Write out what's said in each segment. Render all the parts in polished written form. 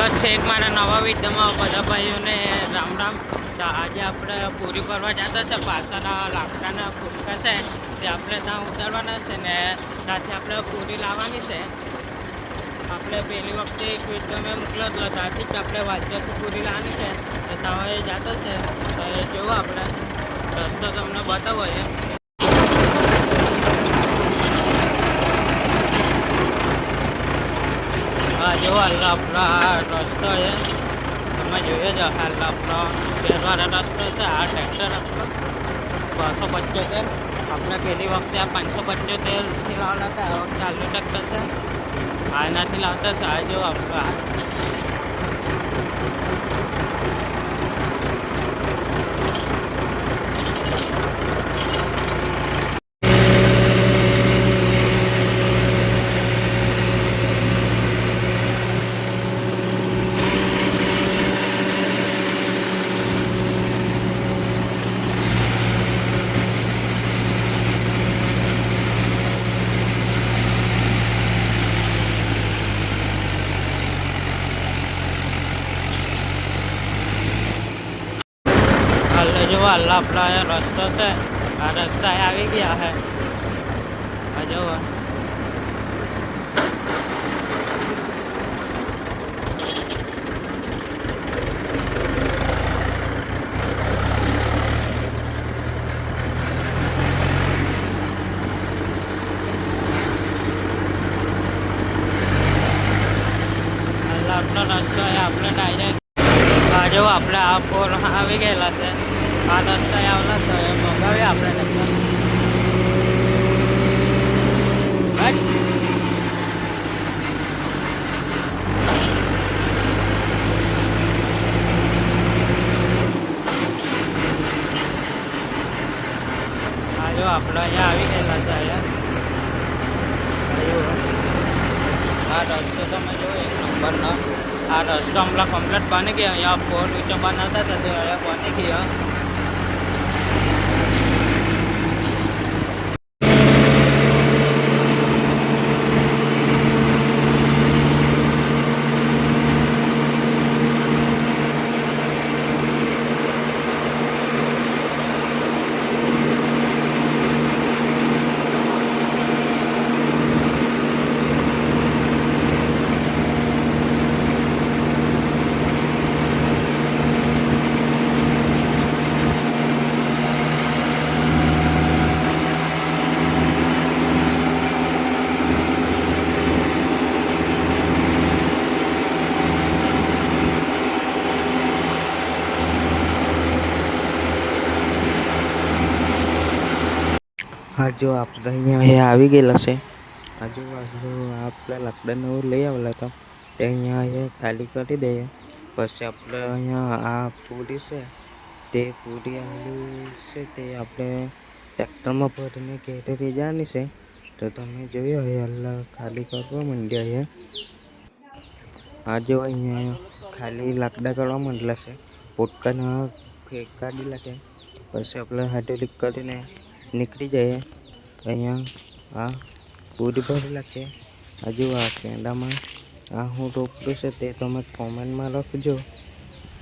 Hello છેક મારા નવા વિડીયોમાં બધા ભાઈઓને રામ રામ. તો આજે આપણે પૂરી ભરવા જતા છે, પાછળના લાકડાના ફૂટકા છે તે આપણે ત્યાં ઉતારવાના છે ને ત્યાંથી આપણે પૂરી લાવવાની છે. આપણે પહેલી વખતે એક વિડીયો મેં મોકલો હતો, ત્યાંથી જ આપણે વાંચવાથી પૂરી લાવવાની છે. તો ત્યાં એ જતો છે, તો એ જોવો આપણે રસ્તો તમને બતાવો એ. જો હાલ આપણા રસ્તો છે, તમે જોઈએ છો હાલ આપણો પહેરવાનો રસ્તો છે. આ ટ્રેક્ટર આપણો 275, આપણે પહેલી વખતે આ 575થી લાવતા હતા. આ વખતે ચાલુ ટ્રેક્ટર છે, આનાથી લાવતા છે. આ જો આપણો જો હાલ આપણા રસ્તો છે, આ રસ્તા આવી ગયા છે. આ જુઓ આપણો રસ્તો આપણે ડાયરેક્ટ આ જો આપણે આ પોલ આવી ગયેલા છે. આ રસ્તા આવેલા છે, મંગાવીએ આપણે આ જો આપણે અહીંયા આવી ગયેલા છે. અહીંયા આ રસ્તો તમે જો એક નંબરનો. આ રસ્તો હમણાં કમ્પ્લીટ બની ગયો. અહીંયા પોલ ઊંચો બનાવતા હતા તે અહીંયા બની ગયો. હા જો આપણે અહીંયા આવી ગયેલા છે. આજુ આપણે લાકડાને લઈ આવેલા હતા તે અહીંયા ખાલી કરી દઈએ. પછી આપણે અહીંયા આ પૂરી છે તે પૂરી આવેલી છે તે આપણે ટ્રેક્ટરમાં ભરીને ઘેરે લઈ જવાની છે. તો તમે જોયું હાલ ખાલી કરવા માંડ્યા છે. આ જો અહીંયા ખાલી લાકડા કરવા માંડેલા છે. પોટકાના કાઢી લાગે પછી આપણે હાઇડ્રોલિક કરીને નીકળી જાય. અહીંયા આ પૂરી ભરેલા છે. હજુ આ કેંડામાં આ હું રોપલું છે તે તમે કોમેન્ટમાં લખજો.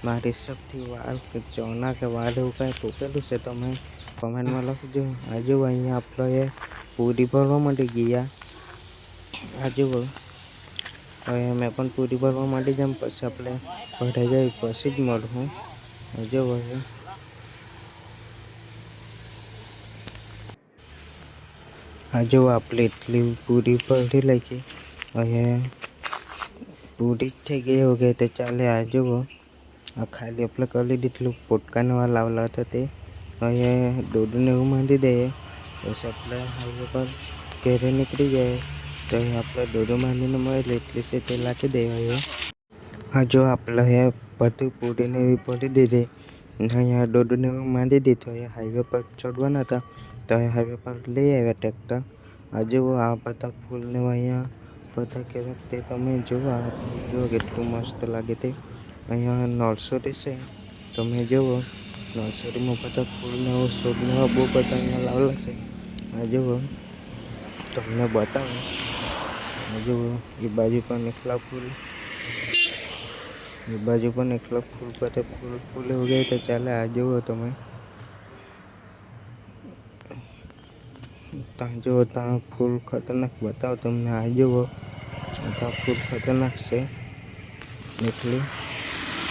મારા હિસાબથી વાળ ચોના કે વાળ એવું કાંઈ રોપેલું છે તમે કોમેન્ટમાં લખજો. હજુ અહીંયા આપણે પૂરી ભરવા માટે ગયા. હજુ હવે મેં પણ પૂરી ભરવા માટે જામ, પછી આપણે ભરાઈ જાય પછી જ મળું. હજુ હવે આ જો આપણે એટલી પૂરી ભરી લાગી. અહીંયા પૂરી જ થઈ ગઈ વગેરે તે ચાલે. આ જુઓ આ ખાલી આપણે કરી દીધેલું પોટકાને લાવેલા હતા તે અહીંયા દોડને એવું બાંધી દઈએ. પછી આપણે હાઈવે પર ઘેરે નીકળી જાય તો અહીંયા આપણે દોડો બાંધીને મળે એટલી છે તે લાખી દઈએ. આ જો આપણે અહીંયા બધી પૂરીને એવી ભરી દીધી. અહીંયા દોડને એવું બાંધી દીધું. અહીંયા હાઈવે પર ચડવાના હતા તો હાઈવે પર લઈ આવ્યા ટ્રેક્ટર. આ જુઓ આ બધા ફૂલને અહીંયા બધા કેવા તે તમે જુઓ. જુઓ કેટલું મસ્ત લાગે તે. અહીંયા નર્સરી છે તમે જુઓ. નર્સરીમાં બધા ફૂલને છોડને બહુ બધા અહીંયા લાવેલા છે. આ જુઓ તમને બતાવું. આ જુઓ એ બાજુ પણ એકલા ફૂલ એ બાજુ પણ એકલો ફૂલ પતે ફૂલ ઉગે તો ચાલે. આ જુઓ તમે, ત્યાં જુઓ, ત્યાં ફૂલ ખતરનાક બતાવો તમને. આ જુઓ, ત્યાં ફૂલ ખતરનાક છે એટલે.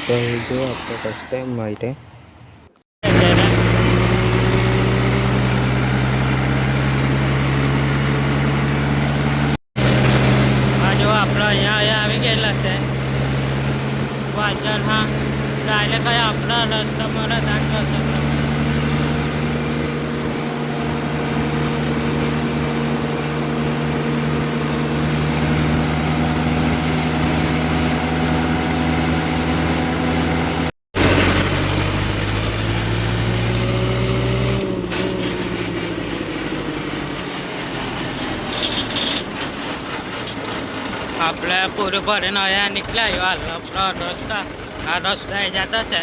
તો એ જો આપણે ફર્સ્ટ ટાઈમ માટે આ જો આપણે અહીંયા આવી ગયેલા છે વાંચણ. હા, ડાયરેક્ટ આપણા રસ્તામાં દાન કરશે. આપણે પૂરું ભરીને અહીંયા નીકળ્યા. આપણો રસ્તા આ રસ્તા એ જતા છે.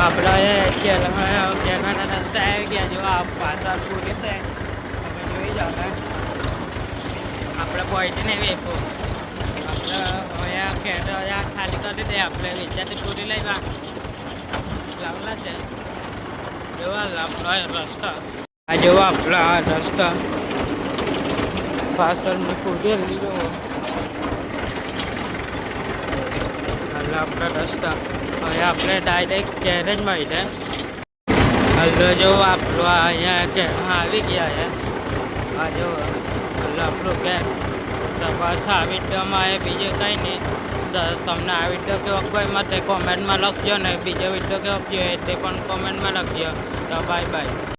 આપણે કેરળના રસ્તા આવી ગયા. જો આ પાછળ પૂરી છે, તમે જોઈ જાઓ ને. આપણે પહોંચીને વેપો આપણે અહીંયા કેરળ ખાલી કરી દે. આપણે વિચારથી પૂરી લેવા લાવલા છે. જોવા આપણો રસ્તા, આ જોવો આપણા રસ્તા પાછળની પૂરી લીધો. એટલે આપણા રસ્તા હવે આપણે ડાયરેક્ટ ગેરેજમાં આવી જાય. હલો જો આપણું અહીંયા કે આવી ગયા છે. આ જો હલો આપણું કે તપાસ આ વિડીયોમાં એ બીજું કંઈ નહીં. તમને આ વિડીયો કેવો કોઈ માટે કોમેન્ટમાં લખજો ને બીજો વિડીયો કેવો જોઈએ તે પણ કોમેન્ટમાં લખજો. તો બાય બાય.